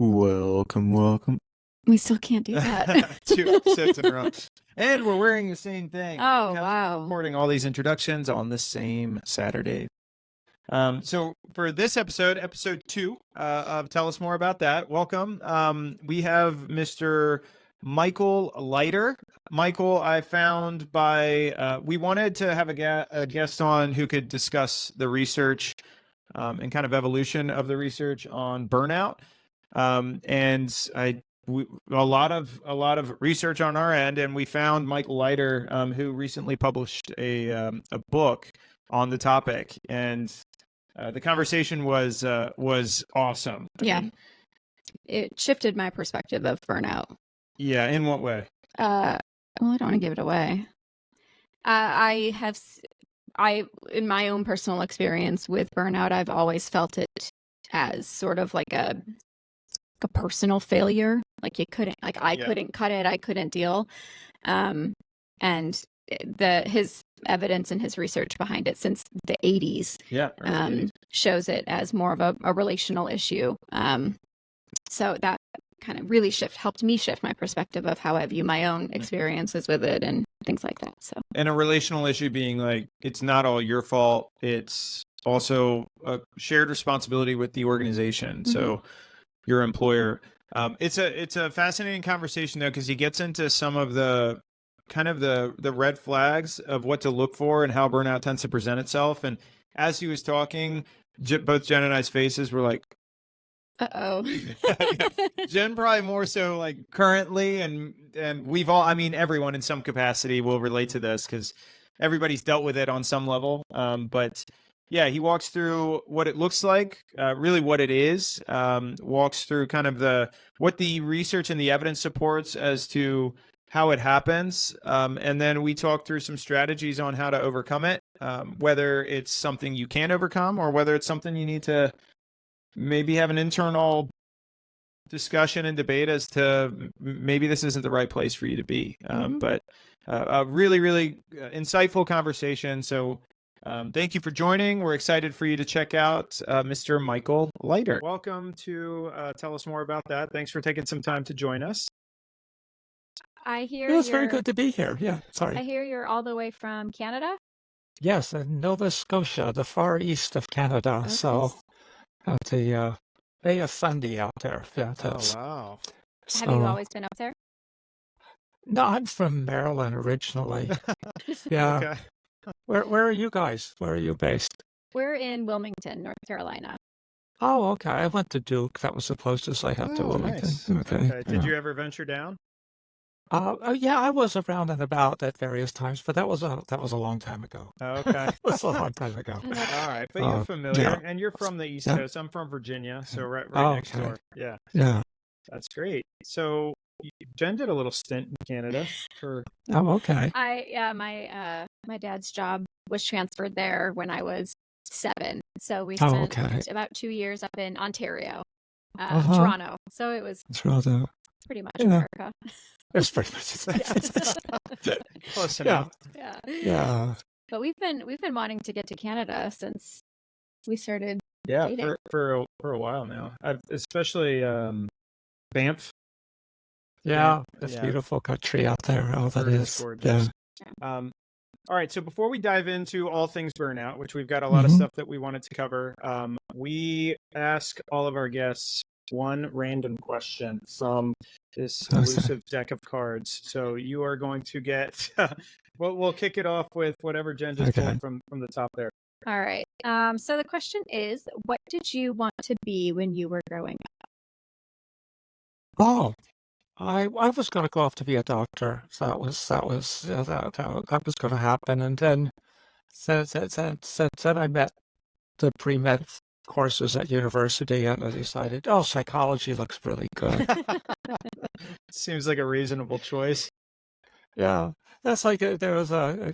Welcome. We still can't do that. 2 episodes in a row. And we're wearing the same thing. Oh, wow. Recording all these introductions on the same Saturday. So for this episode 2 of Tell Us More About That, welcome. We have Mr. Michael Leiter. Michael, I found we wanted to have a guest on who could discuss the research and kind of evolution of the research on burnout. A lot of research on our end, and we found Michael Leiter, who recently published a book on the topic, and the conversation was awesome. Yeah, it shifted my perspective of burnout. Yeah, in what way? Well, I don't want to give it away. In my own personal experience with burnout, I've always felt it as sort of like a personal failure. Like I couldn't cut it. I couldn't deal. And his evidence and his research behind it since the 80s shows it as more of a relational issue. So that kind of really helped me shift my perspective of how I view my own experiences with it and things like that. So, and a relational issue being like, it's not all your fault. It's also a shared responsibility with the organization. Mm-hmm. So your employer. It's a fascinating conversation though, because he gets into some of the kind of the red flags of what to look for and how burnout tends to present itself. And as he was talking, both Jen and I's faces were like, uh-oh. Jen probably more so like currently, and we've all, I mean, everyone in some capacity will relate to this because everybody's dealt with it on some level. But yeah, he walks through what it looks like, really what it is, walks through kind of what the research and the evidence supports as to how it happens. And then we talk through some strategies on how to overcome it, whether it's something you can overcome or whether it's something you need to maybe have an internal discussion and debate as to maybe this isn't the right place for you to be. But a really, really insightful conversation. So thank you for joining. We're excited for you to check out Mr. Michael Leiter. Welcome to Tell Us More About That. Thanks for taking some time to join us. I hear it's very good to be here. Yeah, sorry. I hear you're all the way from Canada? Yes, in Nova Scotia, the far east of Canada. Okay. So at the Bay of Fundy out there. Yeah, oh, wow. Have you always been up there? No, I'm from Maryland originally. Yeah. Okay. Where are you guys? Where are you based? We're in Wilmington, North Carolina. Oh, okay. I went to Duke. That was the closest I had to Wilmington. Nice. Okay. Did you ever venture down? Yeah, I was around and about at various times, but that was a long time ago. Okay. It was a long time ago. All right, but you're familiar, and you're from the East Coast. I'm from Virginia, so right next door. Yeah. Yeah. That's great. So Jen did a little stint in Canada for. Oh, okay. My dad's job was transferred there when I was 7, so we spent about 2 years up in Ontario, Toronto. So it was Toronto. Pretty much America. It's pretty much close enough. Yeah. But we've been wanting to get to Canada since we started. Yeah, dating. for a while now. Especially Banff. Yeah, it's beautiful country out there. Oh, that is gorgeous. Yeah. All right, so before we dive into all things burnout, which we've got a lot of stuff that we wanted to cover, we ask all of our guests one random question from this elusive deck of cards. So you are going to get, we'll kick it off with whatever Jen just pulled from the top there. All right. So the question is, what did you want to be when you were growing up? Oh, I was going to go off to be a doctor. So that was going to happen. And then I met the pre-med courses at university, and I decided, psychology looks really good. Seems like a reasonable choice. Yeah, that's like there was a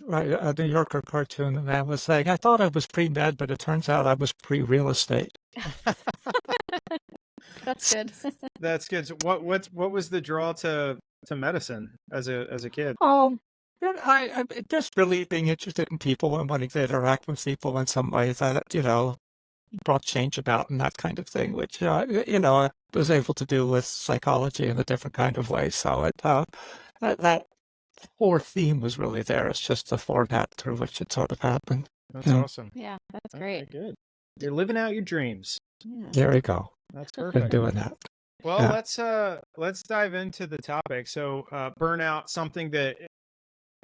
New Yorker cartoon. The man was saying, "I thought I was pre-med, but it turns out I was pre-real estate." That's good. That's good. So what was the draw to medicine as a kid? I just really being interested in people and wanting to interact with people in some way that brought change about and that kind of thing, which, I was able to do with psychology in a different kind of way. So that core theme was really there. It's just the format through which it sort of happened. That's awesome. Yeah, that's Okay, great. good. You're living out your dreams. Yeah. There we go. That's Been perfect. doing that. Well, Yeah. let's dive into the topic. So, burnout, something that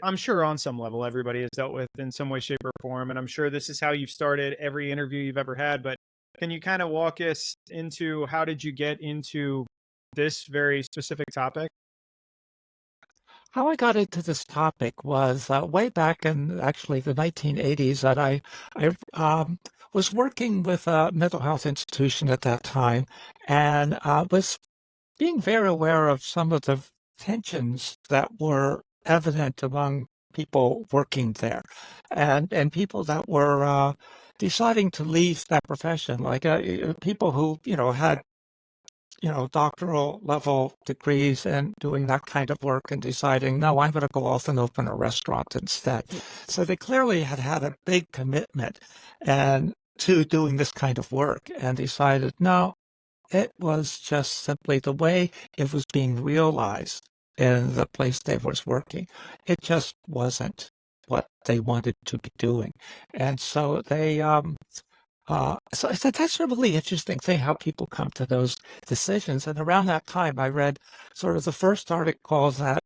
I'm sure on some level everybody has dealt with in some way, shape, or form, and I'm sure this is how you've started every interview you've ever had. But can you kind of walk us into how did you get into this very specific topic? How I got into this topic was way back in actually the 1980s that I was working with a mental health institution at that time and was being very aware of some of the tensions that were evident among people working there and people that were deciding to leave that profession, like people who, had doctoral level degrees and doing that kind of work and deciding, no, I'm going to go off and open a restaurant instead. So they clearly had had a big commitment and to doing this kind of work and decided, no, it was just simply the way it was being realized in the place they was working. It just wasn't what they wanted to be doing. And so so that's a really interesting thing, how people come to those decisions. And around that time, I read sort of the first article that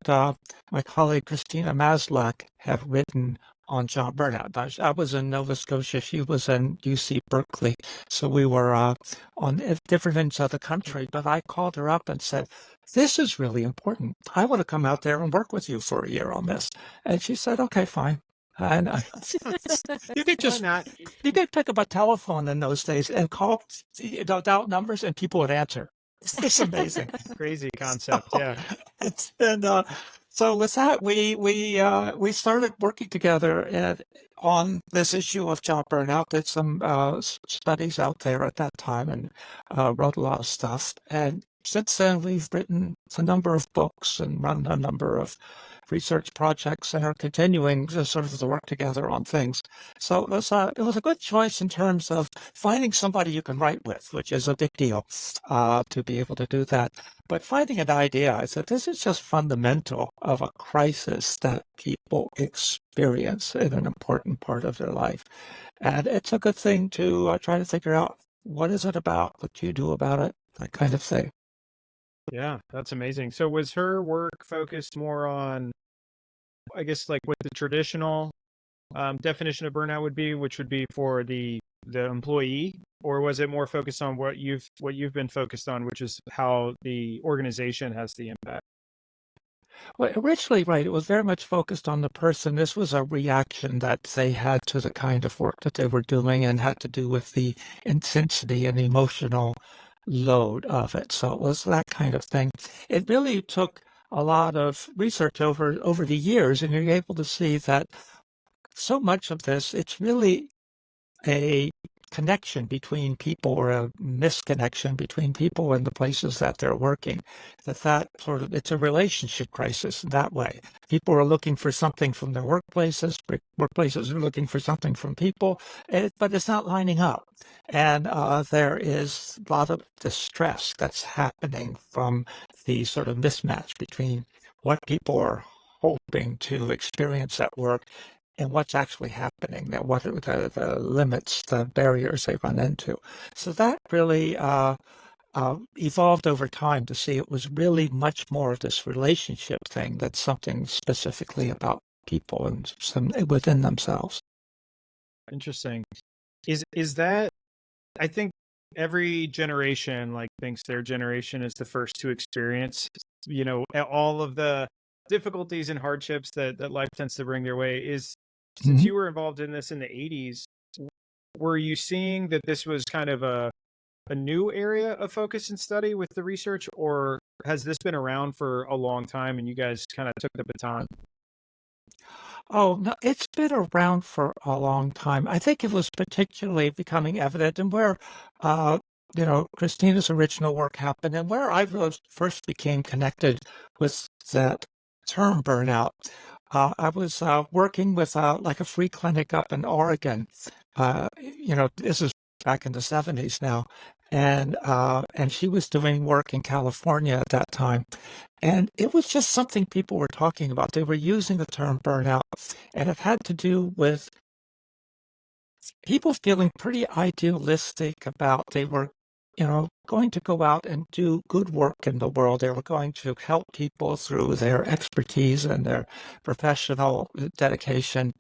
my colleague Christina Maslach had written on job burnout. I was in Nova Scotia. She was in UC Berkeley. So we were on different ends of the country. But I called her up and said, this is really important. I want to come out there and work with you for a year on this. And she said, okay, fine. And you could Why not? you could pick up a telephone in those days and call dial numbers and people would answer. It's amazing. Crazy concept. Yeah. And so with that, we started working together on this issue of job burnout. Did some studies out there at that time and wrote a lot of stuff. And since then, we've written a number of books and run a number of research projects and are continuing to sort of to work together on things. So it was a good choice in terms of finding somebody you can write with, which is a big deal to be able to do that. But finding an idea, I said, this is just fundamental of a crisis that people experience in an important part of their life. And it's a good thing to try to figure out what is it about, what do you do about it, that kind of thing. Yeah, that's amazing. So was her work focused more on, I guess, like what the traditional definition of burnout would be, which would be for the employee, or was it more focused on what you've been focused on, which is how the organization has the impact? Well, originally, right, it was very much focused on the person. This was a reaction that they had to the kind of work that they were doing and had to do with the intensity and emotional load of it. So it was that kind of thing. It really took a lot of research over the years, and you're able to see that so much of this, it's really a connection between people or a misconnection between people and the places that they're working. That sort of, it's a relationship crisis in that way. People are looking for something from their workplaces. Workplaces are looking for something from people, but it's not lining up. And there is a lot of distress that's happening from the sort of mismatch between what people are hoping to experience at work and what's actually happening, that what are the limits, the barriers they run into. So that really evolved over time to see it was really much more of this relationship thing that's something specifically about people and some within themselves. Interesting. Is that, I think every generation like thinks their generation is the first to experience, all of the difficulties and hardships that life tends to bring their way. Since you were involved in this in the 80s, were you seeing that this was kind of a new area of focus and study with the research, or has this been around for a long time and you guys kind of took the baton? Oh, no, it's been around for a long time. I think it was particularly becoming evident and where, uh, Christina's original work happened and where I first became connected with that term burnout. I was working with like a free clinic up in Oregon. This is back in the 70s now. And she was doing work in California at that time. And it was just something people were talking about. They were using the term burnout, and it had to do with people feeling pretty idealistic about they were, going to go out and do good work in the world. They were going to help people through their expertise and their professional dedication,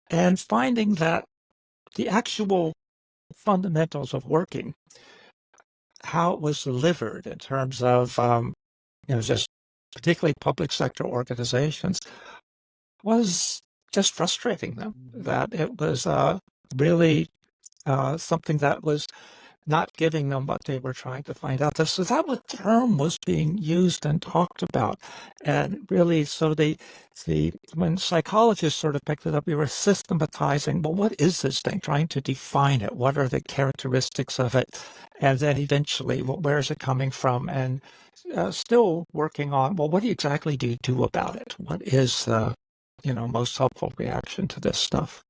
and finding that the actual fundamentals of working, how it was delivered in terms of, just particularly public sector organizations, was just frustrating them. That it was really something that was not giving them what they were trying to find out. So that was term was being used and talked about. And really, so when psychologists sort of picked it up, we were systematizing, well, what is this thing? Trying to define it. What are the characteristics of it? And then eventually, well, where is it coming from? And still working on, well, what exactly do you do about it? What is the, most helpful reaction to this stuff?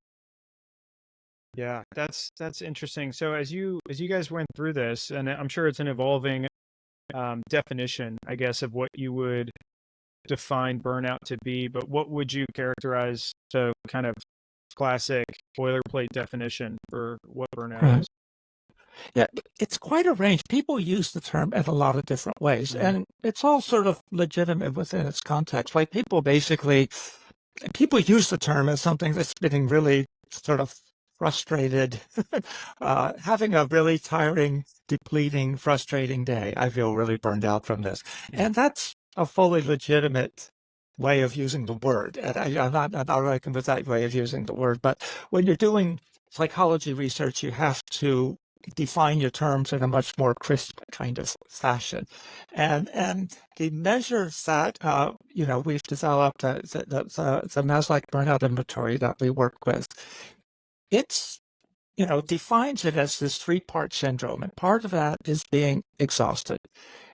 Yeah, that's interesting. So as you guys went through this, and I'm sure it's an evolving definition, I guess, of what you would define burnout to be, but what would you characterize the kind of classic boilerplate definition for what burnout is? Yeah, it's quite a range. People use the term in a lot of different ways, and it's all sort of legitimate within its context. Like people use the term as something that's getting really sort of frustrated, having a really tiring, depleting, frustrating day. I feel really burned out from this. And that's a fully legitimate way of using the word. And I'm not reckoning with that way of using the word. But when you're doing psychology research, you have to define your terms in a much more crisp kind of fashion. And the measures that, we've developed, the Maslow burnout inventory that we work with, it's, defines it as this three-part syndrome. And part of that is being exhausted.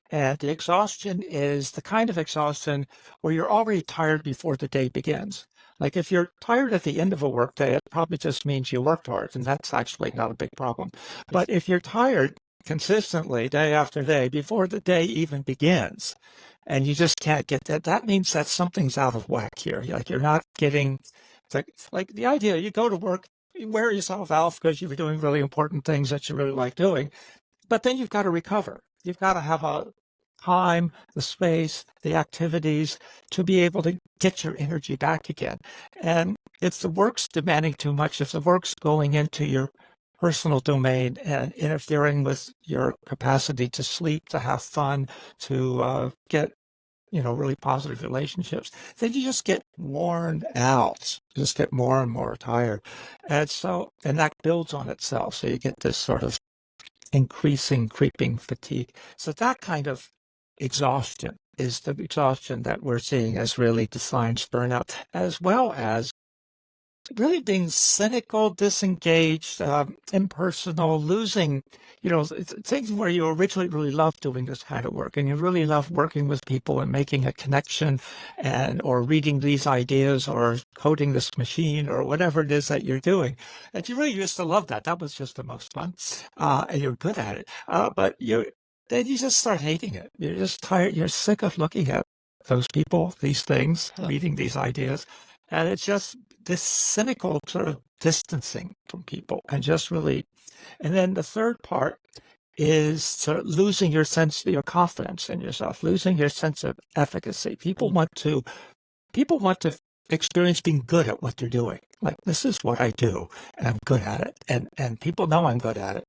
And the exhaustion is the kind of exhaustion where you're already tired before the day begins. Like if you're tired at the end of a workday, it probably just means you worked hard, and that's actually not a big problem. But if you're tired consistently day after day before the day even begins, and you just can't get that, that means that something's out of whack here. Like you're not getting, like the idea, you go to work, you wear yourself out because you're doing really important things that you really like doing, but then you've got to recover. You've got to have a time, the space, the activities to be able to get your energy back again. And if the work's demanding too much, if the work's going into your personal domain and interfering with your capacity to sleep, to have fun, to get, really positive relationships, then you just get worn out. You just get more and more tired. And that builds on itself. So you get this sort of increasing, creeping fatigue. So that kind of exhaustion is the exhaustion that we're seeing as really defines burnout, as well as really being cynical, disengaged, impersonal, losing, things where you originally really loved doing this kind of work, and you really love working with people and making a connection, or reading these ideas, or coding this machine, or whatever it is that you're doing. And you really used to love that. That was just the most fun, and you're good at it. But then you just start hating it. You're just tired. You're sick of looking at those people, these things, reading these ideas. And it's just this cynical sort of distancing from people, and just really, and then the third part is sort of losing your confidence in yourself, losing your sense of efficacy. People want to experience being good at what they're doing. Like, this is what I do, and I'm good at it, and people know I'm good at it.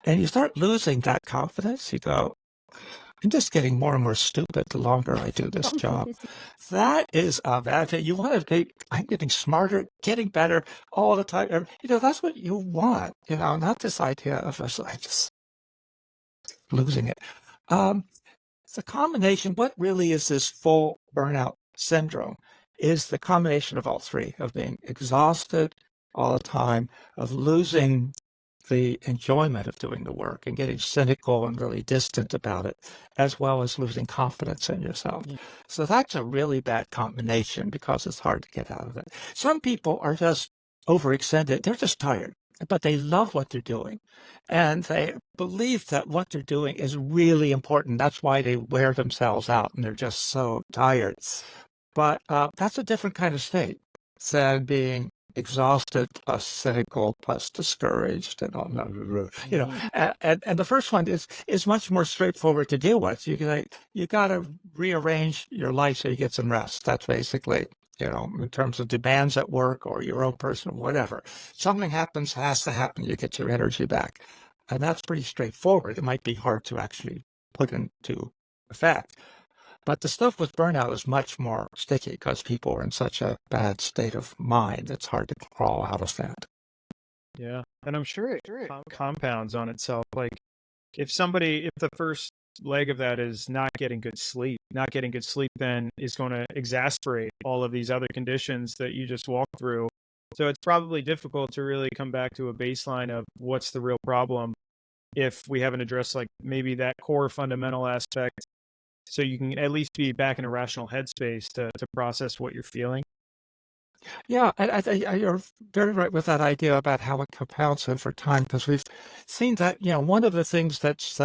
And you start losing that confidence. You go, I'm just getting more and more stupid the longer I do this job. That is a bad thing. You want to be, I'm getting smarter, getting better all the time. That's what you want, not this idea of us just losing it. It's a combination. What really is this full burnout syndrome is the combination of all three, of being exhausted all the time, of losing the enjoyment of doing the work and getting cynical and really distant about it, as well as losing confidence in yourself. So that's a really bad combination because it's hard to get out of it. Some people are just overextended. They're just tired. but they love what they're doing. And they believe that what they're doing is really important. That's why they wear themselves out and they're just so tired. But that's a different kind of state than being exhausted plus cynical plus discouraged and all that. And the first one is much more straightforward to deal with. You got to rearrange your life so you get some rest. That's basically, in terms of demands at work or your own personal whatever. Something happens, has to happen, you get your energy back. And that's pretty straightforward. It might be hard to actually put into effect. But the stuff with burnout is much more sticky because people are in such a bad state of mind. It's hard to crawl out of that. Yeah. And I'm sure it compounds on itself. Like if the first leg of that is not getting good sleep then is going to exasperate all of these other conditions that you just walked through. So it's probably difficult to really come back to a baseline of what's the real problem if we haven't addressed like maybe that core fundamental aspect, so you can at least be back in a rational headspace to process what you're feeling. Yeah, you're very right with that idea about how it compounds over time, because we've seen that, one of the things that's,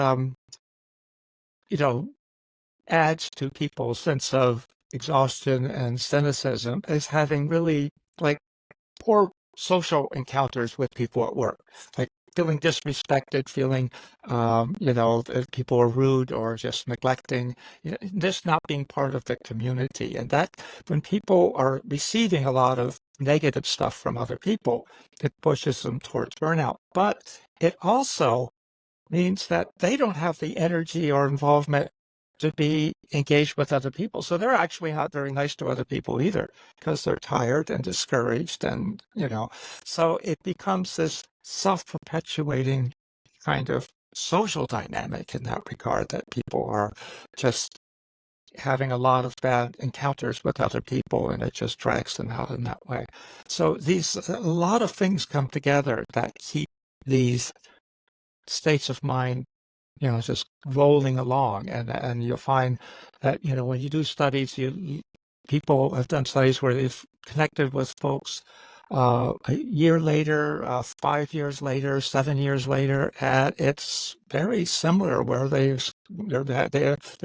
adds to people's sense of exhaustion and cynicism is having really like poor social encounters with people at work, like feeling disrespected, feeling, that people are rude or just neglecting, this not being part of the community. And that when people are receiving a lot of negative stuff from other people, it pushes them towards burnout. But it also means that they don't have the energy or involvement to be engaged with other people. So they're actually not very nice to other people either, because they're tired and discouraged and, so it becomes this self-perpetuating kind of social dynamic in that regard, that people are just having a lot of bad encounters with other people and it just drags them out in that way. So a lot of things come together that keep these states of mind just rolling along. And you'll find that, when you do studies, people have done studies where they've connected with folks a year later, 5 years later, 7 years later, and it's very similar where they're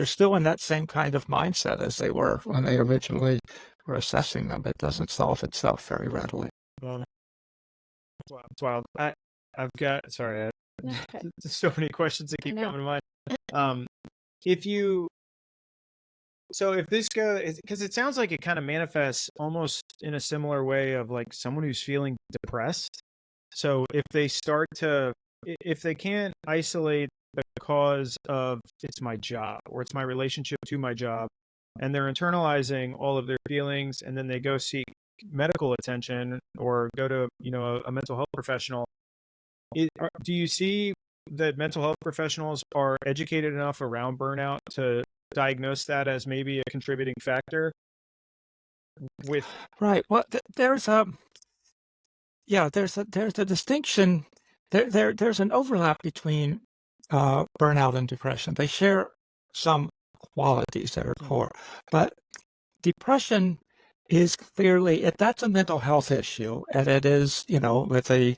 still in that same kind of mindset as they were when they originally were assessing them. It doesn't solve itself very readily. Well, it's wild. I've got, sorry, Okay. there's so many questions that keep coming to mind. If this goes, because it sounds like it kind of manifests almost in a similar way of like someone who's feeling depressed. So if they can't isolate the cause of it's my job or it's my relationship to my job, and they're internalizing all of their feelings, and then they go seek medical attention or go to, a mental health professional. Do you see that mental health professionals are educated enough around burnout to diagnose that as maybe a contributing factor? Right. Well, there's a distinction. There's an overlap between burnout and depression. They share some qualities that are core, but depression is clearly that's a mental health issue, and it is, with a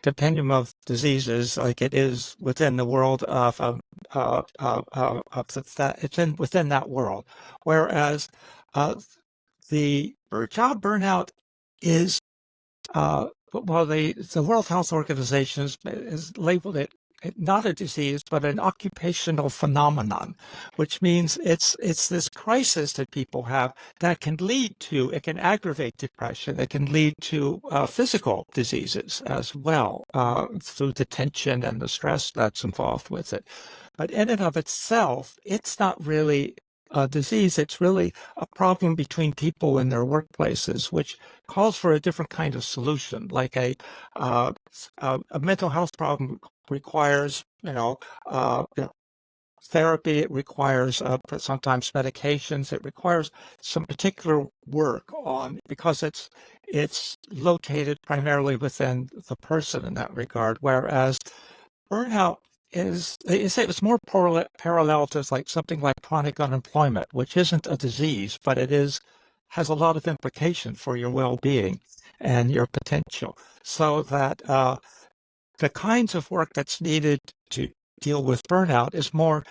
continuum of diseases, like it is within the world of that. It's within that world, whereas the job burnout is the World Health Organization has labeled it not a disease, but an occupational phenomenon, which means it's this crisis that people have that can aggravate depression. It can lead to physical diseases as well, through the tension and the stress that's involved with it. But in and of itself, it's not really a disease. It's really a problem between people in their workplaces, which calls for a different kind of solution. Like a mental health problem requires, therapy. It requires sometimes medications. It requires some particular work because it's located primarily within the person in that regard. Whereas burnout they say it's more parallel to like something like chronic unemployment, which isn't a disease, but it is has a lot of implication for your well-being and your potential. So that the kinds of work that's needed to deal with burnout is more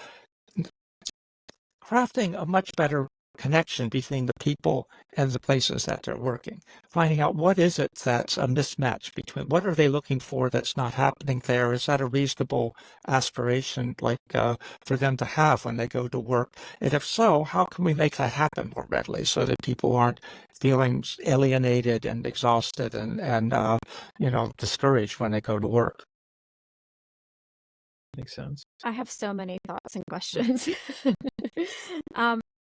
crafting a much better connection between the people and the places that they're working, finding out what is it that's a mismatch between what are they looking for that's not happening there. Is that a reasonable aspiration for them to have when they go to work? And if so, how can we make that happen more readily so that people aren't feeling alienated and exhausted and discouraged when they go to work? Makes sense. I have so many thoughts and questions.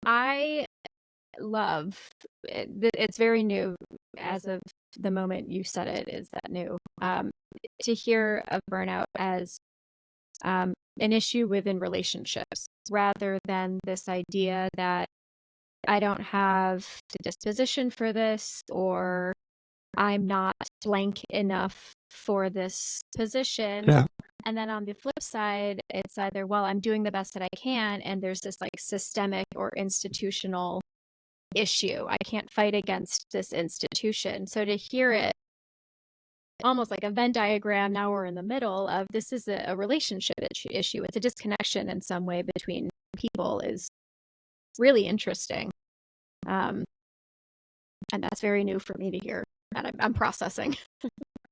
I love it. It's very new as of the moment you said it is that new. To hear of burnout as an issue within relationships rather than this idea that I don't have the disposition for this or I'm not blank enough for this position. Yeah. And then on the flip side, it's either, well, I'm doing the best that I can, and there's this like systemic or institutional issue. I can't fight against this institution. So to hear it almost like a Venn diagram, now we're in the middle of this is a relationship issue. It's a disconnection in some way between people is really interesting. And that's very new for me to hear. And I'm processing.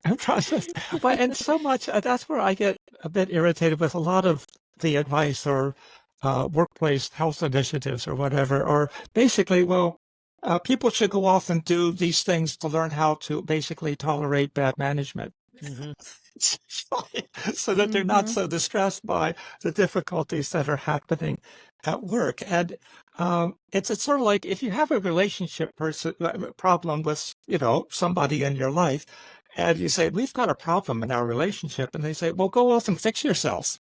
But and so much that's where I get a bit irritated with a lot of the advice or workplace health initiatives or whatever, or basically, people should go off and do these things to learn how to basically tolerate bad management. Mm-hmm. So that they're not so distressed by the difficulties that are happening at work. And it's sort of like if you have a relationship problem with somebody in your life, and you say, we've got a problem in our relationship, and they say, well, go off and fix yourselves.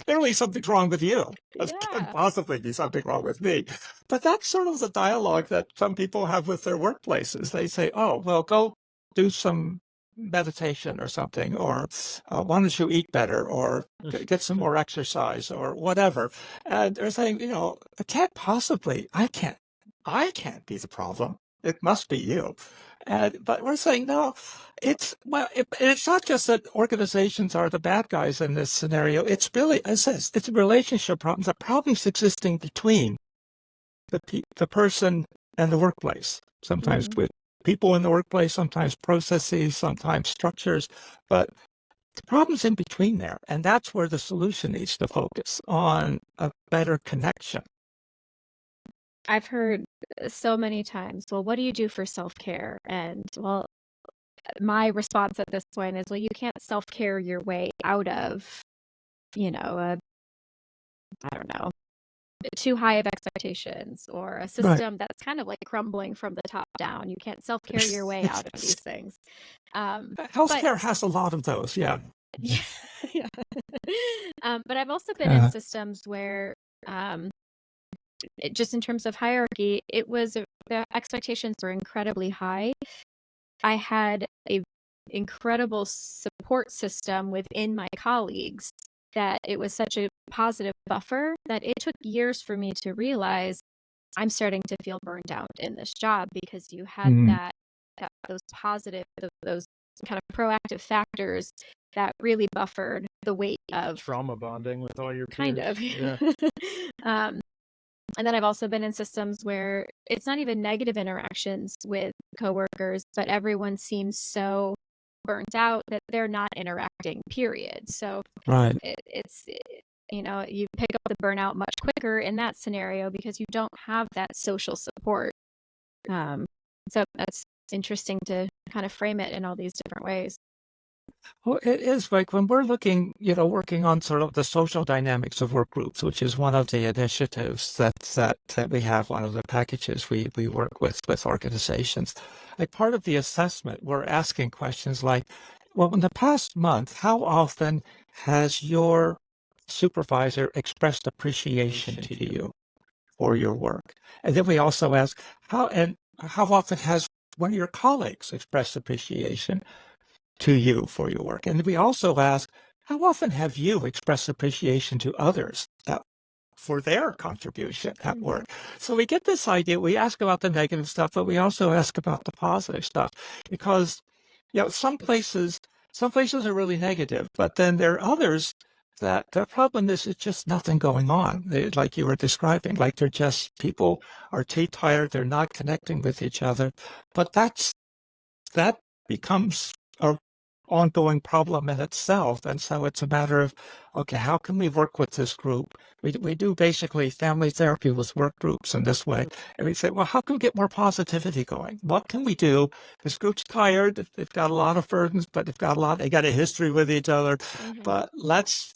Clearly something's wrong with you. There can't possibly be something wrong with me. But that's sort of the dialogue that some people have with their workplaces. They say, oh, well, go do some meditation or something, or why don't you eat better, or get some more exercise, or whatever. And they're saying, I can't be the problem. It must be you. But we're saying, no, it's not just that organizations are the bad guys in this scenario. It's really, as I said, it's a relationship problem. The problems existing between the person and the workplace, sometimes with people in the workplace, sometimes processes, sometimes structures, but the problem's in between there. And that's where the solution needs to focus on a better connection. I've heard so many times, well, what do you do for self-care? And well, my response at this point is, well, you can't self-care your way out of, I don't know, too high of expectations or a system that's kind of like crumbling from the top down. You can't self-care your way out of these things. Healthcare has a lot of those, yeah. Yeah. But I've also been in systems where just in terms of hierarchy, the expectations were incredibly high. I had a incredible support system within my colleagues that it was such a positive buffer that it took years for me to realize I'm starting to feel burned out in this job because you had those positive, those kind of proactive factors that really buffered the weight of trauma bonding with all your peers. Kind of. Yeah. And then I've also been in systems where it's not even negative interactions with coworkers, but everyone seems so burnt out that they're not interacting, period. So you pick up the burnout much quicker in that scenario because you don't have that social support. So that's interesting to kind of frame it in all these different ways. Well, it is like when we're looking, working on sort of the social dynamics of work groups, which is one of the initiatives that we have, one of the packages we work with organizations. Like part of the assessment, we're asking questions like, well, in the past month, how often has your supervisor expressed appreciation to you for your work? And then we also ask, how often has one of your colleagues expressed appreciation to you for your work? And we also ask, how often have you expressed appreciation to others for their contribution at work. So we get this idea, we ask about the negative stuff, but we also ask about the positive stuff because, some places are really negative, but then there are others that the problem is it's just nothing going on. Like you were describing, like people are too tired, they're not connecting with each other, but that becomes a ongoing problem in itself. And so it's a matter of, okay, how can we work with this group? We do basically family therapy with work groups in this way. And we say, well, how can we get more positivity going? What can we do? This group's tired. They've got a lot of burdens, but they got a history with each other. But let's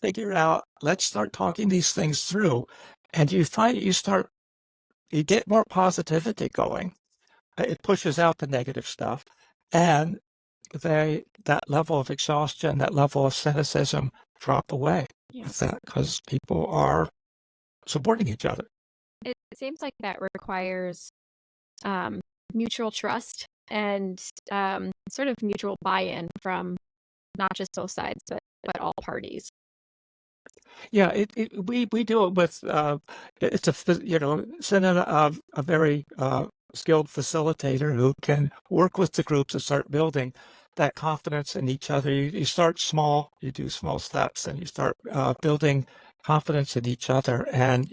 start talking these things through. And you find you get more positivity going. It pushes out the negative stuff. And that level of exhaustion, that level of cynicism drop away with that because people are supporting each other. It seems like that requires mutual trust and sort of mutual buy-in from not just both sides, but all parties. Yeah, we do it with it's a very skilled facilitator who can work with the groups and start building that confidence in each other. You start small, you do small steps, and you start building confidence in each other and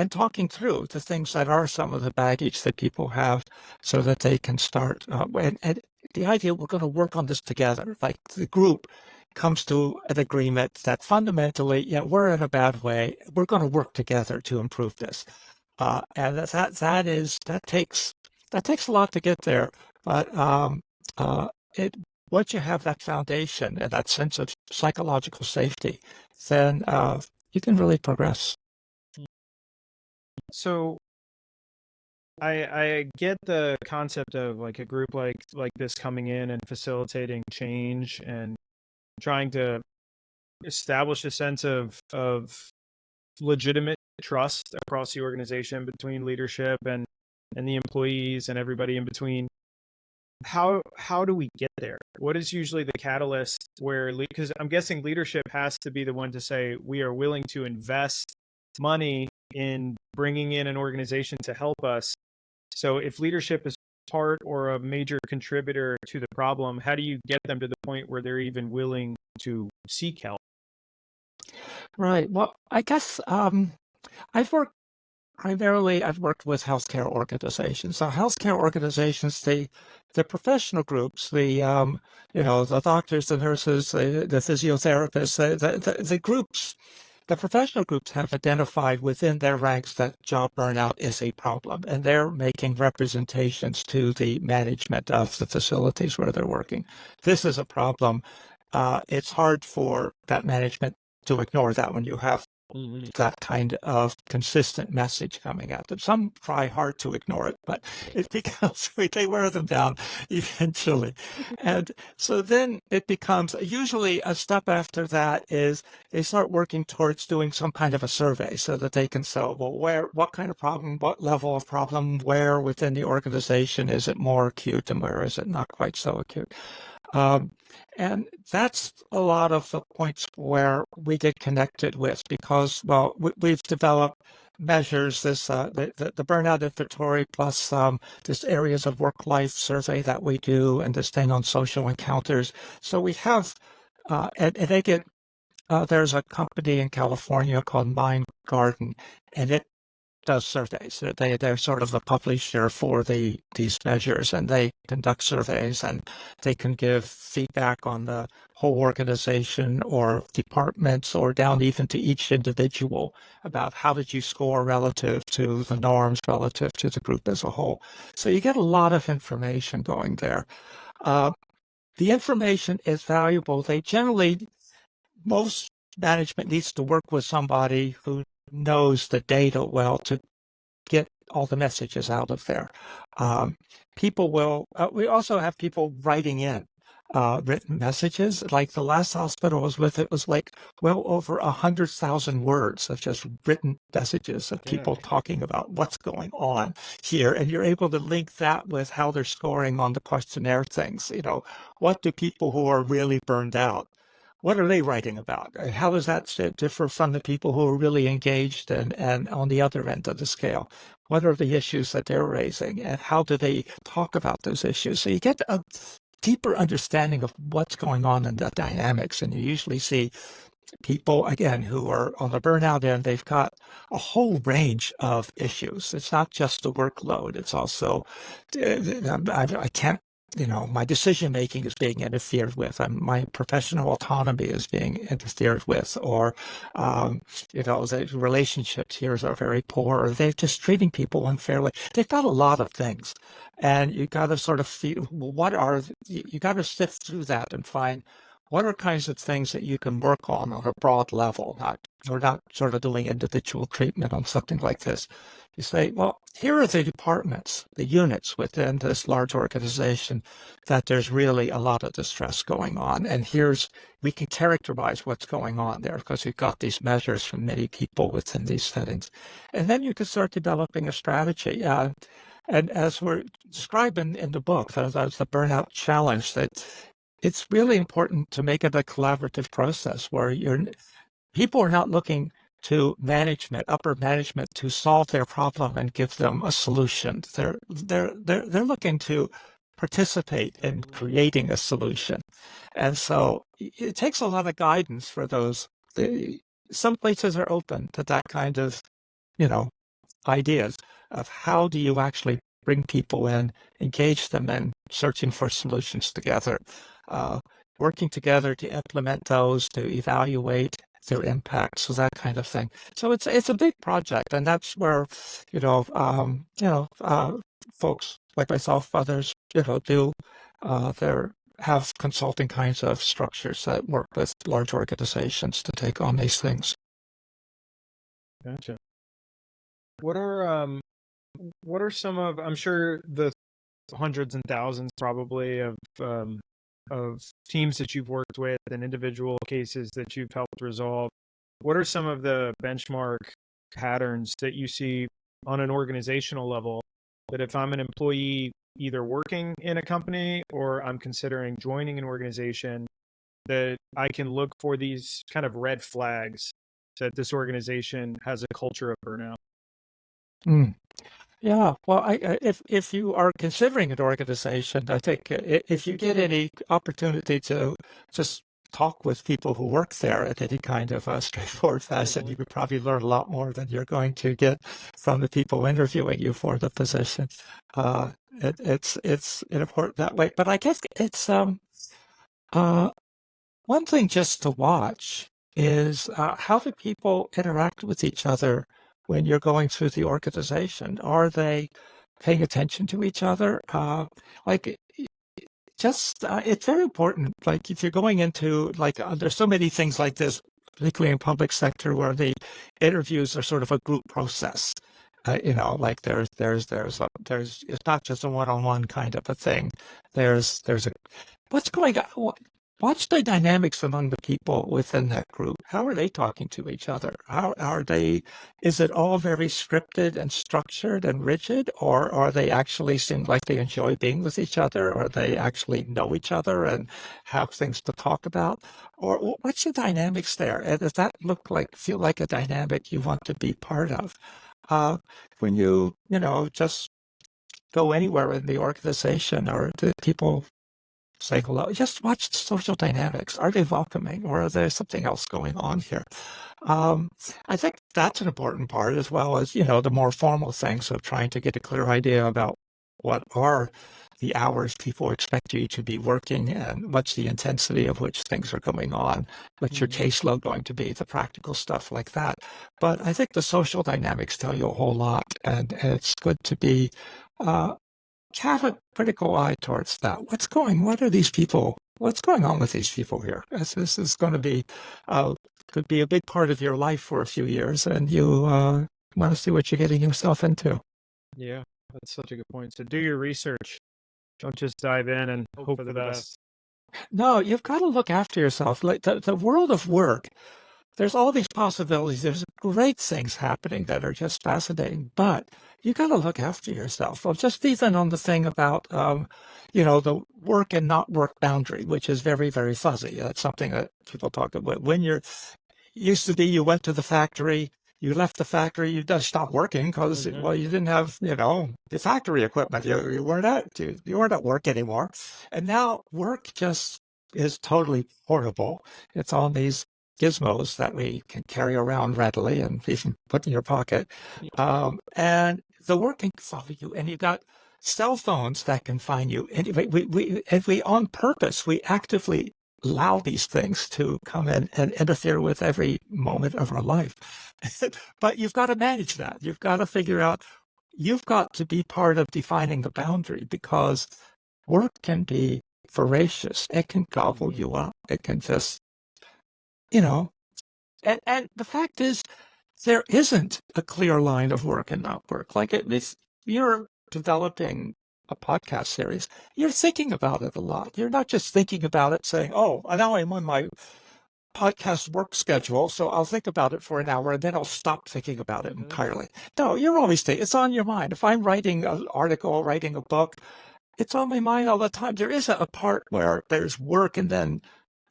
talking through the things that are some of the baggage that people have so that they can start. And the idea we're going to work on this together, like the group comes to an agreement that fundamentally, we're in a bad way. We're going to work together to improve this. And that takes a lot to get there. But once you have that foundation and that sense of psychological safety, then you can really progress. So I get the concept of like a group like this coming in and facilitating change and trying to establish a sense of legitimate trust across the organization between leadership and the employees and everybody in between. How do we get there? What is usually the catalyst because I'm guessing leadership has to be the one to say we are willing to invest money in bringing in an organization to help us. So if leadership is part or a major contributor to the problem, how do you get them to the point where they're even willing to seek help? Right. Well, I guess I've worked with healthcare organizations. So healthcare organizations, the professional groups, the doctors, the nurses, the physiotherapists, the groups, the professional groups have identified within their ranks that job burnout is a problem, and they're making representations to the management of the facilities where they're working. This is a problem. It's hard for that management to ignore that when you have that kind of consistent message coming at them. Some try hard to ignore it, but it becomes, they wear them down eventually. And so then it becomes, usually a step after that is they start working towards doing some kind of a survey so that they can say, well, what kind of problem, what level of problem, where within the organization is it more acute and where is it not quite so acute? And that's a lot of the points where we get connected with because, we've developed measures, the burnout inventory plus this areas of work-life survey that we do and this thing on social encounters. So we have, and they get, there's a company in California called Mind Garden, and it does surveys. They're sort of the publisher for these measures, and they conduct surveys, and they can give feedback on the whole organization or departments or down even to each individual about how did you score relative to the norms, relative to the group as a whole. So you get a lot of information going there. The information is valuable. Most management needs to work with somebody who knows the data well to get all the messages out of there. We also have people writing in written messages. Like the last hospital I was with, it was like well over 100,000 words of just written messages of people talking about what's going on here. And you're able to link that with how they're scoring on the questionnaire things. What do people who are really burned out, what are they writing about? How does that differ from the people who are really engaged and on the other end of the scale? What are the issues that they're raising, and how do they talk about those issues? So you get a deeper understanding of what's going on in the dynamics, and you usually see people, again, who are on the burnout end. They've got a whole range of issues. It's not just the workload. It's also, I can't, my decision making is being interfered with, and my professional autonomy is being interfered with, or, the relationships here are very poor, or they're just treating people unfairly. They've got a lot of things, and you got to sort of feel, you got to sift through that and find what are kinds of things that you can work on a broad level. We're not sort of doing individual treatment on something like this. You say, well, here are the departments, the units within this large organization that there's really a lot of distress going on. And we can characterize what's going on there because we've got these measures from many people within these settings. And then you can start developing a strategy. And as we're describing in the book, that's the burnout challenge, that it's really important to make it a collaborative process where people are not looking to upper management, to solve their problem and give them a solution. They're looking to participate in creating a solution, and so it takes a lot of guidance for those. Some places are open to that kind of, ideas of how do you actually bring people in, engage them in searching for solutions together, working together to implement those, to evaluate their impact, so that kind of thing. So it's a big project, and that's where folks like myself, others, have consulting kinds of structures that work with large organizations to take on these things. Gotcha. What are some of, I'm sure the hundreds and thousands probably of teams that you've worked with and individual cases that you've helped resolve, what are some of the benchmark patterns that you see on an organizational level that if I'm an employee either working in a company or I'm considering joining an organization, that I can look for these kind of red flags that this organization has a culture of burnout? Yeah, well, if you are considering an organization, I think if you get any opportunity to just talk with people who work there in any kind of a straightforward fashion, you could probably learn a lot more than you're going to get from the people interviewing you for the position. It's important that way, but I guess it's one thing just to watch is how do people interact with each other when you're going through the organization? Are they paying attention to each other? It's very important. Like if you're going into there's so many things like this, particularly in public sector, where the interviews are sort of a group process. It's not just a one-on-one kind of a thing. There's what's going on. Watch the dynamics among the people within that group. How are they talking to each other? Is it all very scripted and structured and rigid, or are they actually seem like they enjoy being with each other, or they actually know each other and have things to talk about? Or what's the dynamics there? And does that feel like a dynamic you want to be part of? When you just go anywhere in the organization, or do people say hello? Just watch the social dynamics. Are they welcoming, or is there something else going on here? I think that's an important part, as well as, the more formal things of trying to get a clear idea about what are the hours people expect you to be working and what's the intensity of which things are going on, what's your caseload going to be, the practical stuff like that. But I think the social dynamics tell you a whole lot, and it's good to be have a critical eye towards that. What's going on with these people here? This is going to be, could be a big part of your life for a few years, and you want to see what you're getting yourself into. Yeah, that's such a good point. So do your research. Don't just dive in and hope for the best. No, you've got to look after yourself. Like the world of work, there's all these possibilities. There's great things happening that are just fascinating, but you got to look after yourself. Well, just even on the thing about, the work and not work boundary, which is very, very fuzzy. That's something that people talk about. When used to be, you went to the factory, you left the factory, you just stopped working because, well, you didn't have, the factory equipment. You weren't at work anymore. And now work just is totally portable. It's on these gizmos that we can carry around readily and even put in your pocket. And the work can follow you, and you've got cell phones that can find you. Anyway, we on purpose, we actively allow these things to come in and interfere with every moment of our life. But you've got to manage that. You've got to figure out, you've got to be part of defining the boundary, because work can be voracious. It can gobble you up. It can just, and the fact is, there isn't a clear line of work and not work. Like if you're developing a podcast series, you're thinking about it a lot. You're not just thinking about it saying, oh, now I'm on my podcast work schedule, so I'll think about it for an hour and then I'll stop thinking about it entirely. No, you're always thinking. It's on your mind. If I'm writing an article, writing a book, it's on my mind all the time. There isn't a part where there's work and then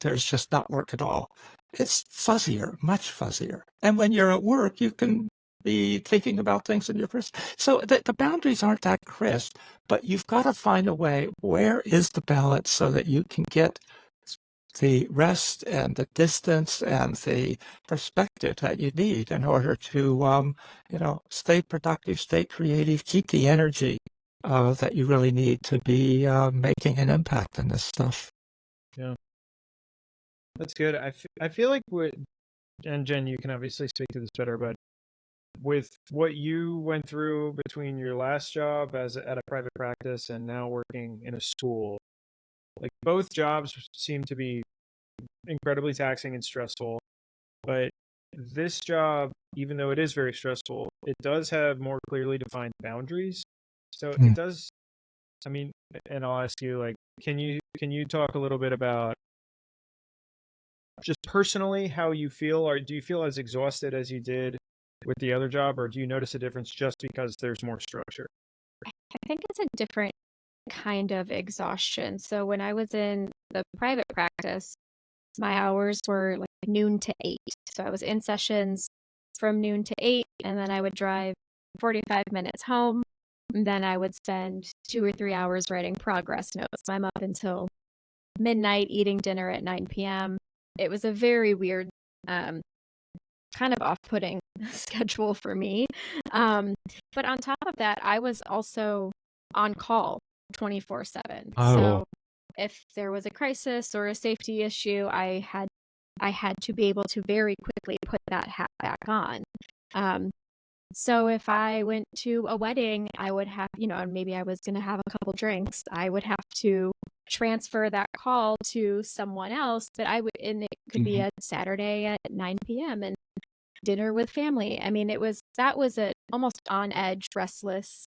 there's just not work at all. It's fuzzier, much fuzzier. And when you're at work, you can be thinking about things in your personal. So the boundaries aren't that crisp, but you've got to find a way. Where is the balance so that you can get the rest and the distance and the perspective that you need in order to, stay productive, stay creative, keep the energy that you really need to be making an impact in this stuff. Yeah. That's good. I feel like and Jen, you can obviously speak to this better, but with what you went through between your last job at a private practice and now working in a school, like both jobs seem to be incredibly taxing and stressful, but this job, even though it is very stressful, it does have more clearly defined boundaries. So it does, I mean, and I'll ask you, like, can you talk a little bit about just personally how you feel, or do you feel as exhausted as you did with the other job, or do you notice a difference just because there's more structure? I think it's a different kind of exhaustion. So when I was in the private practice, my hours were like noon to 8. So I was in sessions from noon to 8, and then I would drive 45 minutes home. And then I would spend 2 or 3 hours writing progress notes. I'm up until midnight eating dinner at 9 p.m. It was a very weird, kind of off-putting schedule for me. But on top of that, I was also on call 24/7. So if there was a crisis or a safety issue, I had to be able to very quickly put that hat back on. So if I went to a wedding, I would have, and maybe I was going to have a couple drinks, I would have to transfer that call to someone else, and it could be a Saturday at 9 p.m. and dinner with family. I mean, that was a almost on edge, restless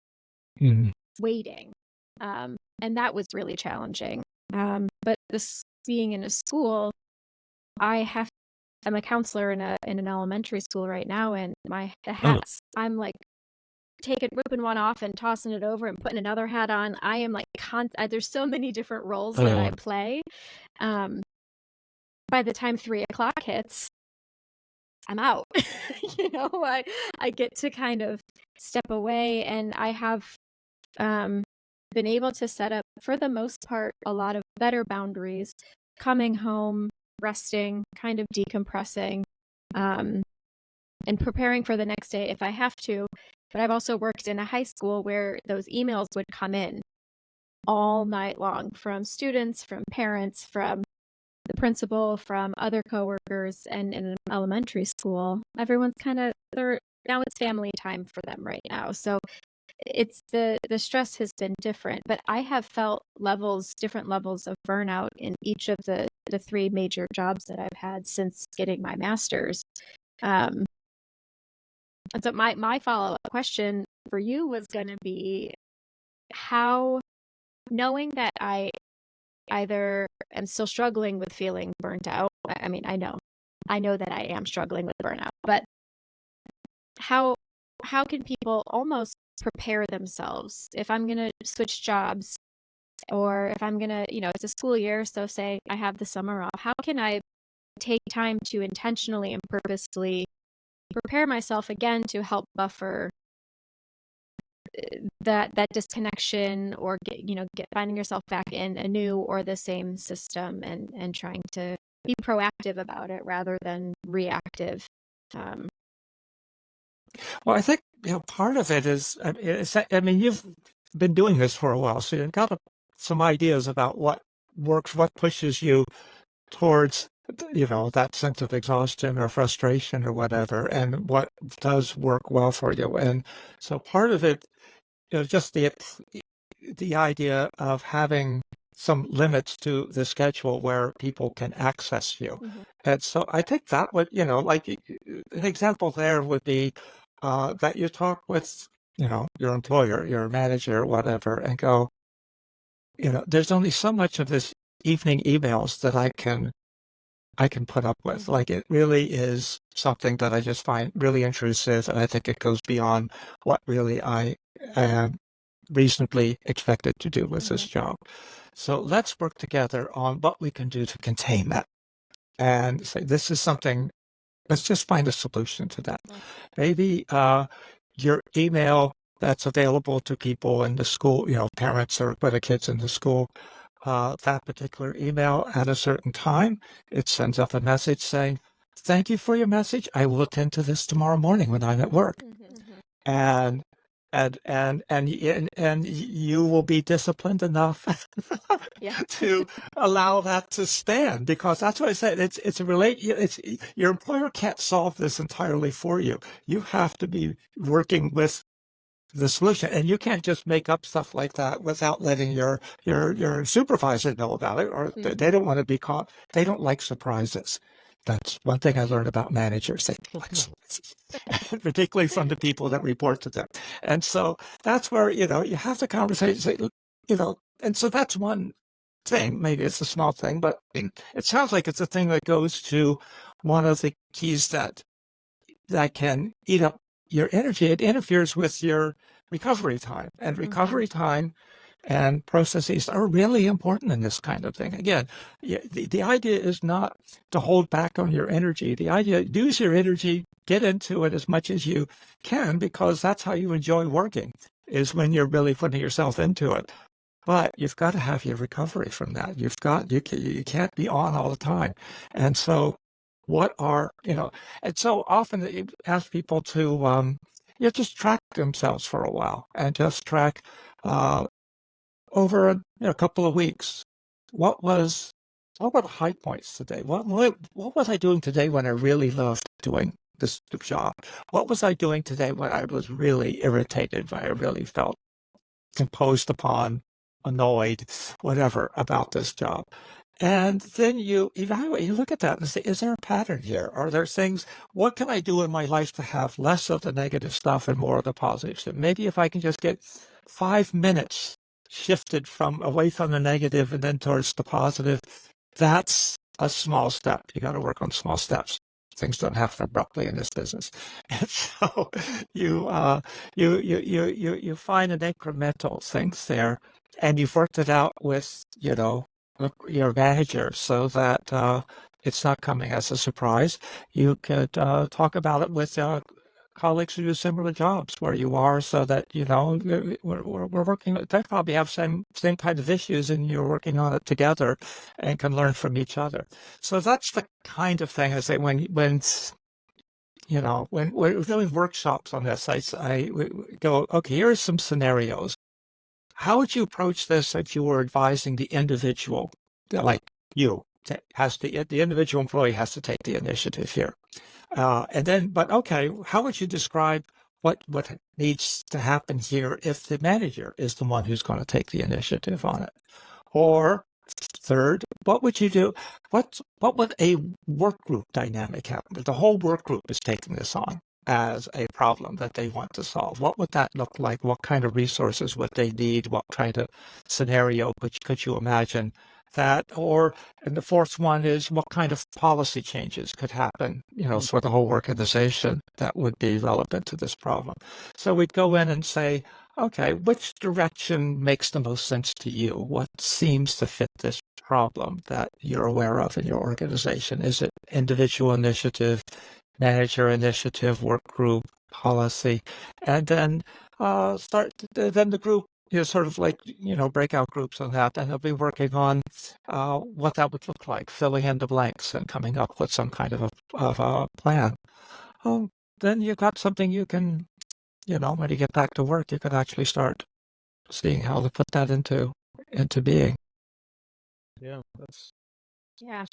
waiting. And that was really challenging. But this being in a school, I'm a counselor in an elementary school right now, and the hats, I'm like ripping one off and tossing it over and putting another hat on. I am like there's so many different roles that I play. By the time 3:00 hits, I'm out. I get to kind of step away, and I have been able to set up, for the most part, a lot of better boundaries, coming home, resting, kind of decompressing, and preparing for the next day if I have to. But I've also worked in a high school where those emails would come in all night long from students, from parents, from the principal, from other coworkers. And in an elementary school, everyone's now it's family time for them right now. So it's the stress has been different, but I have felt different levels of burnout in each of the 3 major jobs that I've had since getting my master's. And so my follow-up question for you was going to be, how, knowing that I either am still struggling with feeling burnt out. I mean, I know I know that I am struggling with burnout, but how can people almost prepare themselves if I'm going to switch jobs, or if I'm going to, it's a school year, so say I have the summer off, how can I take time to intentionally and purposely prepare myself again to help buffer that disconnection, or get finding yourself back in a new or the same system, and trying to be proactive about it rather than reactive. Well, I think part of it is, I mean, you've been doing this for a while, so you've got some ideas about what works, what pushes you towards that sense of exhaustion or frustration or whatever, and what does work well for you. And so part of it is just the idea of having some limits to the schedule where people can access you. Mm-hmm. And so I think that would, like an example there would be that you talk with, your employer, your manager, whatever, and go, there's only so much of this evening emails that I can put up with. Mm-hmm. Like, it really is something that I just find really intrusive, and I think it goes beyond what really I am reasonably expected to do with this job. So let's work together on what we can do to contain that, and say, this is something, let's just find a solution to that. Maybe your email that's available to people in the school, parents or with the kids in the school, that particular email at a certain time, it sends up a message saying, thank you for your message. I will attend to this tomorrow morning when I'm at work. And you will be disciplined enough to allow that to stand, because that's what I said. It's your employer can't solve this entirely for you. You have to be working with the solution, and you can't just make up stuff like that without letting your supervisor know about it, or they don't want to be caught. They don't like surprises. That's one thing I learned about managers. They like surprises, particularly from the people that report to them. And so that's where, you have the conversation, say, and so that's one thing. Maybe it's a small thing, but it sounds like it's a thing that goes to one of the keys that can eat up your energy. It interferes with your recovery time, and recovery time and processes are really important in this kind of thing. Again, the idea is not to hold back on your energy. The idea, use your energy, get into it as much as you can, because that's how you enjoy working, is when you're really putting yourself into it. But you've got to have your recovery from that. You can't be on all the time. And so and so often you ask people to, just track themselves for a while, and just track, over a couple of weeks, what were the high points today? What was I doing today when I really loved doing this job? What was I doing today when I was really irritated, when I really felt imposed upon, annoyed, whatever, about this job? And then you evaluate, you look at that and say, is there a pattern here? Are there things, what can I do in my life to have less of the negative stuff and more of the positive stuff? Maybe if I can just get 5 minutes shifted from away from the negative and then towards the positive, that's a small step. You got to work on small steps. Things don't happen abruptly in this business. And so you find an incremental things there, and you've worked it out with, your manager, so that it's not coming as a surprise. You could talk about it with colleagues who do similar jobs where you are, so that we're working. They probably have same kind of issues, and you're working on it together, and can learn from each other. So that's the kind of thing I say when we're doing workshops on this. We go, okay, here are some scenarios. How would you approach this if you were advising the individual, like you? The individual employee has to take the initiative here. But okay, how would you describe what needs to happen here if the manager is the one who's going to take the initiative on it? Or third, what would you do? What would a work group dynamic happen? The whole work group is taking this on as a problem that they want to solve. What would that look like? What kind of resources would they need? What kind of scenario could you imagine And the fourth one is what kind of policy changes could happen, for the whole organization that would be relevant to this problem. So we'd go in and say, okay, which direction makes the most sense to you? What seems to fit this problem that you're aware of in your organization? Is it individual initiative, manager initiative, work group, policy? And then then the group, sort of like, breakout groups on that, and they'll be working on what that would look like, filling in the blanks and coming up with some kind of a plan. Then you've got something you can, when you get back to work, you can actually start seeing how to put that into being. Yeah, that's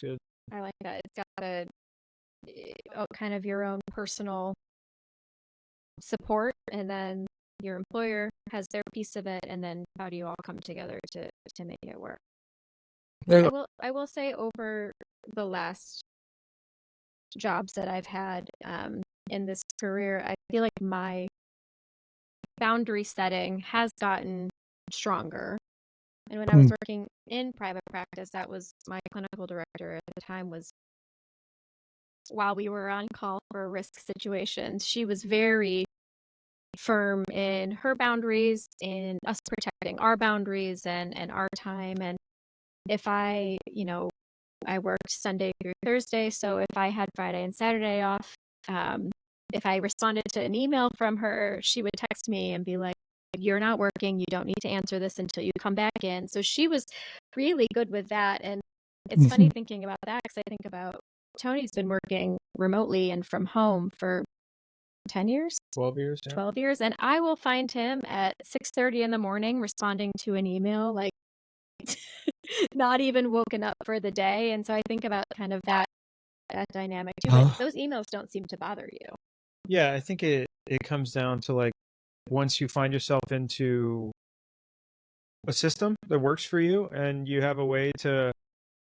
good. I like that. It's got a kind of your own personal support, and then your employer has their piece of it, and then how do you all come together to make it work? I will say, over the last jobs that I've had in this career, I feel like my boundary setting has gotten stronger. And when I was working in private practice, that was my clinical director at the time, was while we were on call for risk situations, she was very firm in her boundaries, in us protecting our boundaries and our time. And if I worked Sunday through Thursday, so if I had Friday and Saturday off, if I responded to an email from her, she would text me and be like, "You're not working. You don't need to answer this until you come back in." So she was really good with that. And it's funny thinking about that, because I think about Tony's been working remotely and from home for 10 years? 12 years. Yeah. 12 years. And I will find him at 6:30 in the morning responding to an email, like not even woken up for the day. And so I think about kind of that dynamic too. But those emails don't seem to bother you. Yeah, I think it comes down to, like, once you find yourself into a system that works for you and you have a way to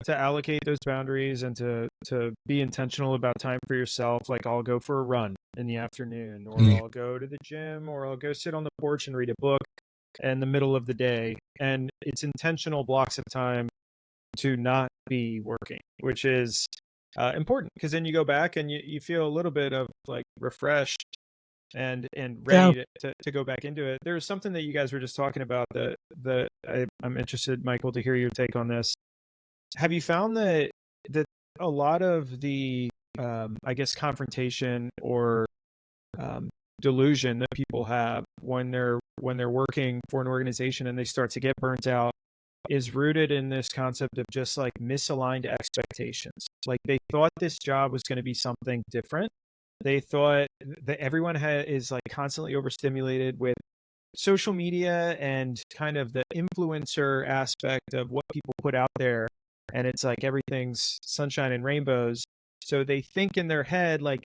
allocate those boundaries and to be intentional about time for yourself, like I'll go for a run in the afternoon, or I'll go to the gym, or I'll go sit on the porch and read a book in the middle of the day. And it's intentional blocks of time to not be working, which is important, because then you go back and you feel a little bit of, like, refreshed and ready to go back into it. There's something that you guys were just talking about that I'm interested, Michael, to hear your take on this. Have you found that a lot of the I guess confrontation or delusion that people have when they're working for an organization and they start to get burnt out is rooted in this concept of just, like, misaligned expectations? Like, they thought this job was going to be something different. They thought that everyone is, like, constantly overstimulated with social media and kind of the influencer aspect of what people put out there. And it's like everything's sunshine and rainbows. So they think in their head, like,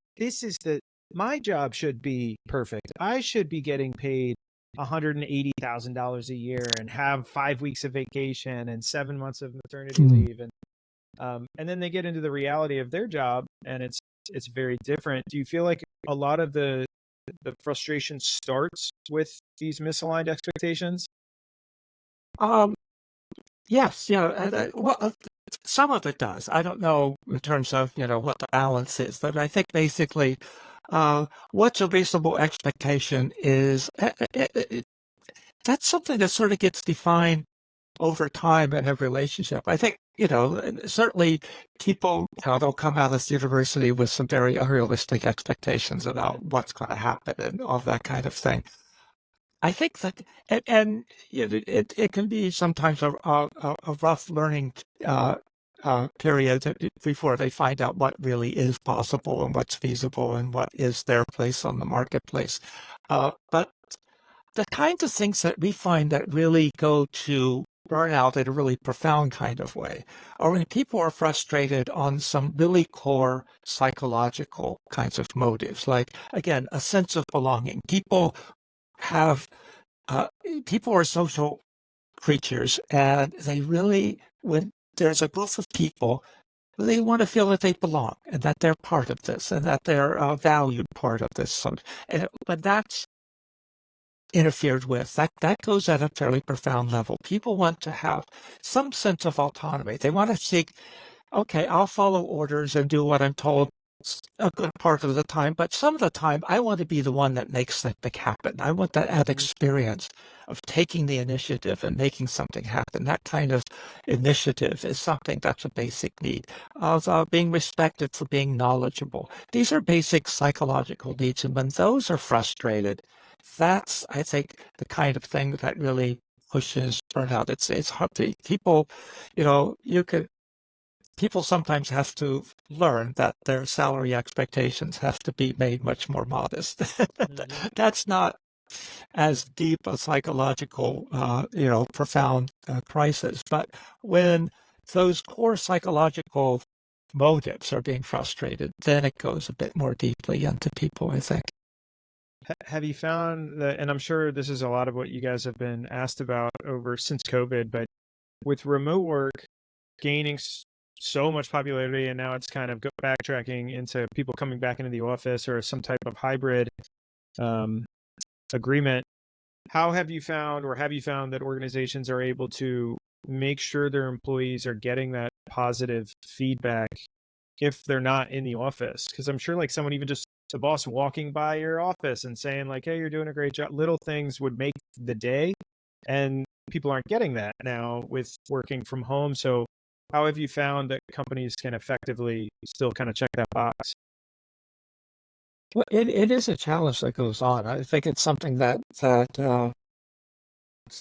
my job should be perfect. I should be getting paid $180,000 a year and have 5 weeks of vacation and 7 months of maternity leave. And then they get into the reality of their job, and it's very different. Do you feel like a lot of the frustration starts with these misaligned expectations? Yes, well, some of it does. I don't know in terms of, what the balance is, but I think basically what's a reasonable expectation is that's something that sort of gets defined over time in a relationship. I think, certainly people, they'll come out of university with some very unrealistic expectations about what's going to happen and all that kind of thing. I think that, and it can be sometimes a rough learning period before they find out what really is possible and what's feasible and what is their place on the marketplace. But the kinds of things that we find that really go to burnout in a really profound kind of way, or when people are frustrated on some really core psychological kinds of motives, like, again, a sense of belonging. People are social creatures, and they really, when there's a group of people, they want to feel that they belong and that they're part of this and that they're a valued part of this. But that's interfered with. That goes at a fairly profound level. People want to have some sense of autonomy. They want to seek, okay, I'll follow orders and do what I'm told a good part of the time, but some of the time I want to be the one that makes something happen. I want that experience of taking the initiative and making something happen. That kind of initiative is something that's a basic need. Of being respected for being knowledgeable. These are basic psychological needs, and when those are frustrated, that's, I think, the kind of thing that really pushes burnout. It's hard to people, people sometimes have to learn that their salary expectations have to be made much more modest. That's not as deep a psychological, profound crisis. But when those core psychological motives are being frustrated, then it goes a bit more deeply into people, I think. Have you found that, and I'm sure this is a lot of what you guys have been asked about since COVID, but with remote work gaining so much popularity, and now it's kind of backtracking into people coming back into the office or some type of hybrid agreement. Have you found that organizations are able to make sure their employees are getting that positive feedback if they're not in the office? Because I'm sure like someone, even just the boss walking by your office and saying like, hey, you're doing a great job, little things would make the day. And people aren't getting that now with working from home. So how have you found that companies can effectively still kind of check that box? Well, it is a challenge that goes on. I think it's something that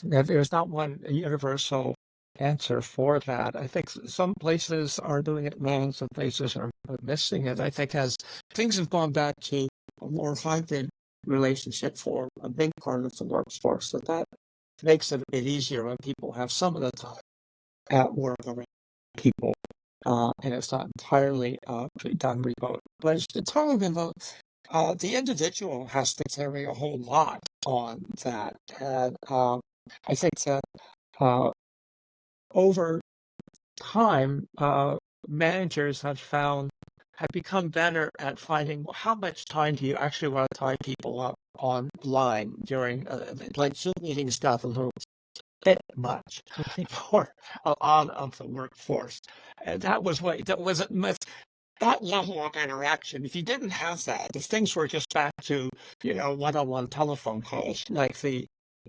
there's not one universal answer for that. I think some places are doing it well, some places are missing it. I think as things have gone back to a more hybrid relationship for a big part of the workforce, that makes it a bit easier when people have some of the time at work around people, and it's not entirely done remote. But it's entirely remote. The individual has to carry a whole lot on that, and I think that over time, managers have become better at finding how much time do you actually want to tie people up online during like Zoom meetings got a little bit much for a lot of the workforce, and that wasn't much. That level of interaction, if you didn't have that, if things were just back to, one-on-one telephone calls, like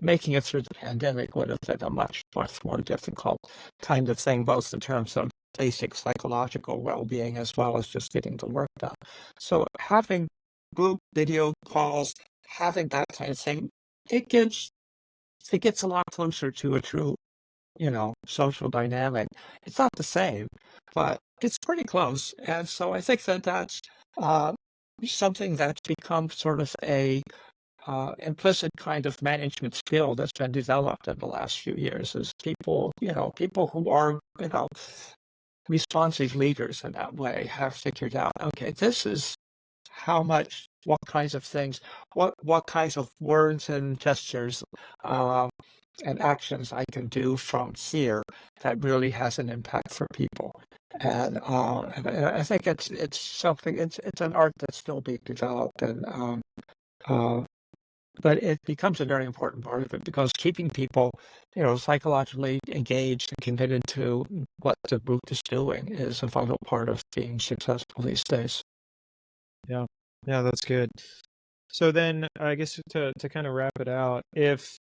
making it through the pandemic would have been a much more difficult kind of thing, both in terms of basic psychological well-being as well as just getting the work done. So having group video calls, having that kind of thing, it gets a lot closer to a true, social dynamic. It's not the same, but it's pretty close. And so I think that that's something that's become sort of a implicit kind of management skill that's been developed in the last few years is people who are, responsive leaders in that way have figured out, okay, this is what kinds of things, what kinds of words and gestures and actions I can do from here that really has an impact for people. And I think it's something, it's an art that's still being developed, and but it becomes a very important part of it because keeping people, psychologically engaged and committed to what the group is doing is a vital part of being successful these days. Yeah, that's good. So then, I guess to kind of wrap it out, if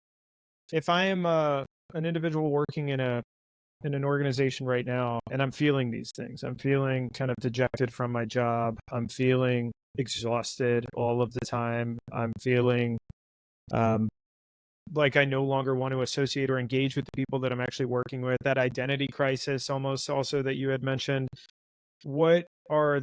I am an individual working in an organization right now, and I'm feeling these things, I'm feeling kind of dejected from my job, I'm feeling exhausted all of the time, I'm feeling like I no longer want to associate or engage with the people that I'm actually working with, that identity crisis almost also that you had mentioned. What are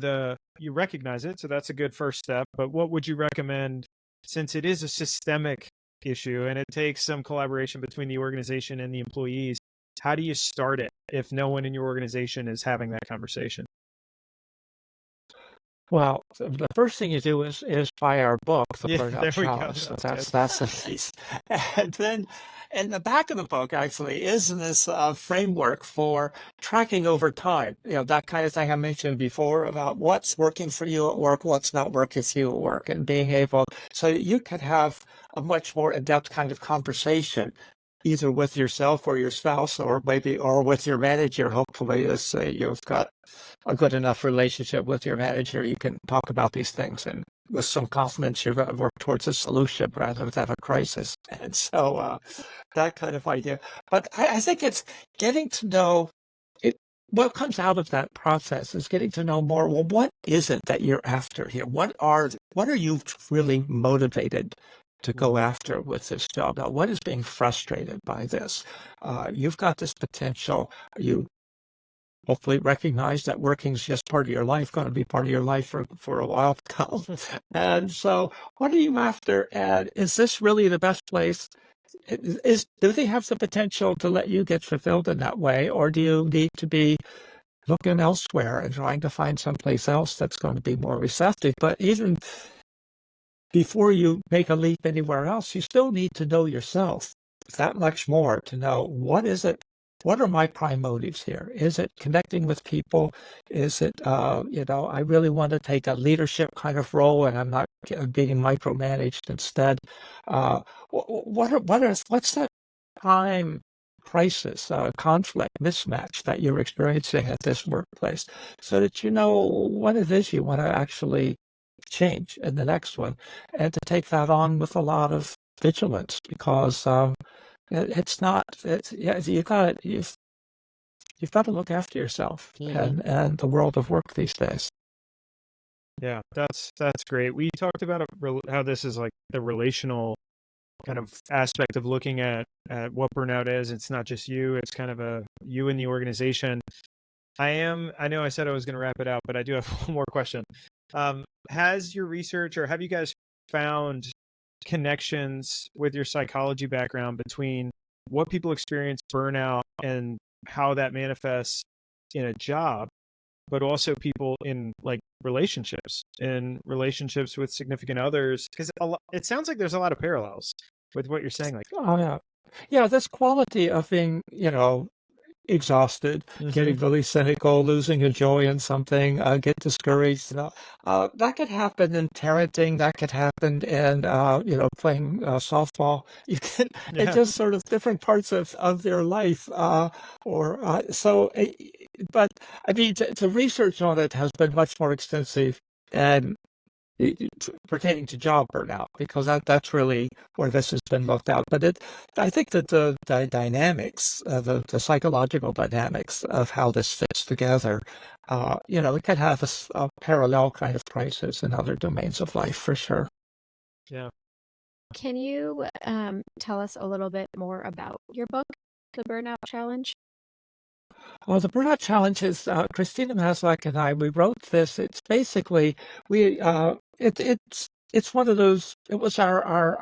you recognize it, so that's a good first step, but what would you recommend, since it is a systemic issue and it takes some collaboration between the organization and the employees? How do you start it if no one in your organization is having that conversation? Well, the first thing you do is buy our book, The Yeah, Burnout there we go. Challenge. So That's that's a piece. And then in the back of the book actually is this framework for tracking over time. That kind of thing I mentioned before about what's working for you at work, what's not working for you at work, and being able so you could have a much more in-depth kind of conversation either with yourself or your spouse or maybe or with your manager. Hopefully, as you've got a good enough relationship with your manager, you can talk about these things and with some confidence, you're going to work towards a solution rather than a crisis. And so that kind of idea. But I think it's getting to know it. What comes out of that process is getting to know more. Well, what is it that you're after here? What are you really motivated to go after with this job? Now, what is being frustrated by this? You've got this potential. You hopefully recognize that working is just part of your life, going to be part of your life for a while to come. And so what are you after? And is this really the best place? Do they have the potential to let you get fulfilled in that way? Or do you need to be looking elsewhere and trying to find someplace else that's going to be more receptive? But even before you make a leap anywhere else, you still need to know yourself that much more to know what are my prime motives here? Is it connecting with people? Is it, I really want to take a leadership kind of role and I'm not being micromanaged instead? What's that prime crisis, conflict, mismatch that you're experiencing at this workplace so that you know what it is you want to actually change in the next one and to take that on with a lot of vigilance because it's not. Yeah. You've got to look after yourself and the world of work these days. Yeah, that's great. We talked about how this is like the relational kind of aspect of looking at what burnout is. It's not just you; it's kind of a you in the organization. I know I said I was going to wrap it out, but I do have one more question. Has your research or have you guys found connections with your psychology background between what people experience burnout and how that manifests in a job, but also people in like relationships with significant others? Because it sounds like there's a lot of parallels with what you're saying. Like, Oh yeah, yeah. This quality of being, exhausted, getting really cynical, losing a joy in something, get discouraged. That could happen in parenting. That could happen in, playing softball. You can, it's just sort of different parts of their life. But I mean, the research on it has been much more extensive and pertaining to job burnout, because that's really where this has been looked at. But I think that the dynamics, the psychological dynamics of how this fits together, it could have a parallel kind of crisis in other domains of life for sure. Yeah. Can you tell us a little bit more about your book, The Burnout Challenge? Well, the Burnout Challenge is Christina Maslach and I. We wrote this. It's basically it's one of those. It was our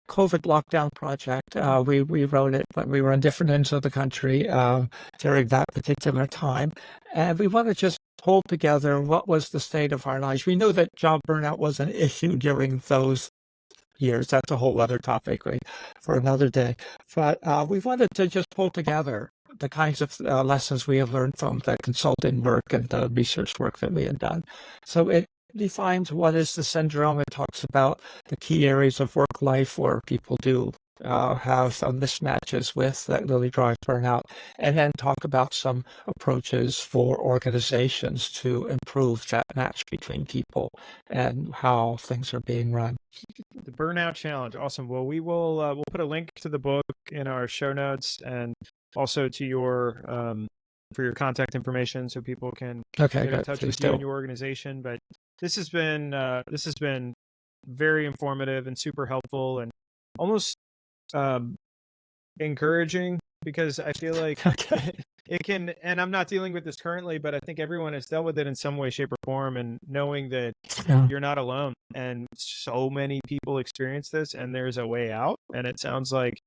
COVID lockdown project. We wrote it when we were on different ends of the country during that particular time, and we want to just hold together what was the state of our lives. We knew that job burnout was an issue during those years. That's a whole other topic, right, for another day. But we wanted to just pull together the kinds of lessons we have learned from the consulting work and the research work that we had done. So it defines what is the syndrome. It talks about the key areas of work life where people do have some mismatches with that really drive burnout, and then talk about some approaches for organizations to improve that match between people and how things are being run. The Burnout Challenge. Awesome. Well, we'll put a link to the book in our show notes and also to your for your contact information so people can get in touch with you and your organization. But this has been very informative and super helpful and almost encouraging, because I feel like it can, and I'm not dealing with this currently, but I think everyone has dealt with it in some way, shape, or form, and knowing that you're not alone and so many people experience this and there's a way out. And it sounds like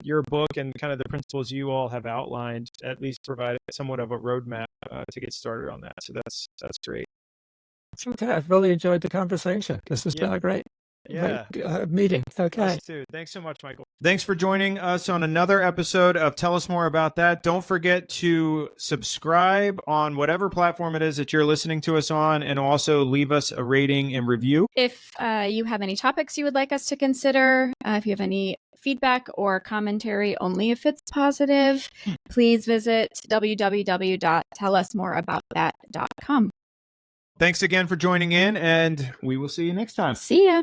your book and kind of the principles you all have outlined at least provide somewhat of a roadmap to get started on that. So that's great. It's okay. I've really enjoyed the conversation. This has been a great meeting. Okay. Us too. Thanks so much, Michael. Thanks for joining us on another episode of Tell Us More About That. Don't forget to subscribe on whatever platform it is that you're listening to us on, and also leave us a rating and review. If you have any topics you would like us to consider, if you have any feedback or commentary, only if it's positive, please visit www.tellusmoreaboutthat.com. Thanks again for joining in, and we will see you next time. See ya.